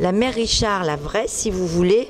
La mère Richard, la vraie, si vous voulez,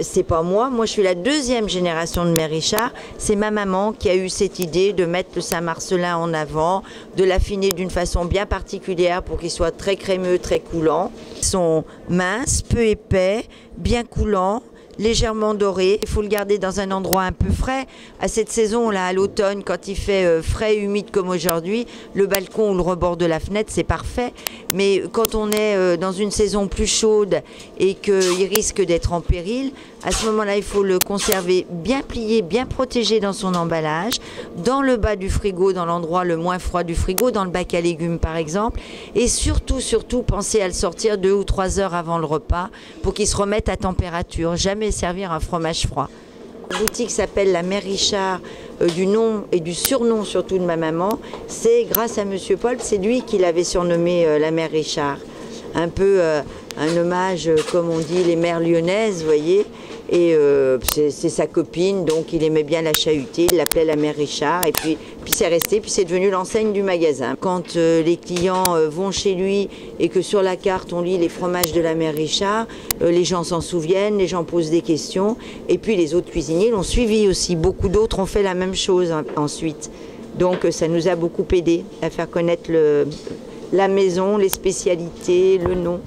c'est pas moi. Moi, je suis la deuxième génération de mère Richard. C'est ma maman qui a eu cette idée de mettre le Saint-Marcellin en avant, de l'affiner d'une façon bien particulière pour qu'il soit très crémeux, très coulant. Ils sont minces, peu épais, bien coulants, légèrement doré. Il faut le garder dans un endroit un peu frais. À cette saison, là, à l'automne, quand il fait frais, humide comme aujourd'hui, le balcon ou le rebord de la fenêtre, c'est parfait. Mais quand on est dans une saison plus chaude et qu'il risque d'être en péril, à ce moment-là, il faut le conserver bien plié, bien protégé dans son emballage, dans le bas du frigo, dans l'endroit le moins froid du frigo, dans le bac à légumes par exemple. Et surtout, pensez à le sortir 2 ou 3 heures avant le repas pour qu'il se remette à température. Jamais servir un fromage froid. La boutique s'appelle la Mère Richard, du nom et du surnom surtout de ma maman. C'est grâce à Monsieur Paul, c'est lui qui l'avait surnommée la Mère Richard. Un peu un hommage, comme on dit, les mères lyonnaises, vous voyez. Et c'est sa copine, donc il aimait bien la chahuter, il l'appelait la Mère Richard. Et puis c'est resté, puis c'est devenu l'enseigne du magasin. Quand les clients vont chez lui et que sur la carte on lit les fromages de la Mère Richard, les gens s'en souviennent, les gens posent des questions. Et puis les autres cuisiniers l'ont suivi aussi. Beaucoup d'autres ont fait la même chose ensuite. Donc ça nous a beaucoup aidé à faire connaître la maison, les spécialités, le nom.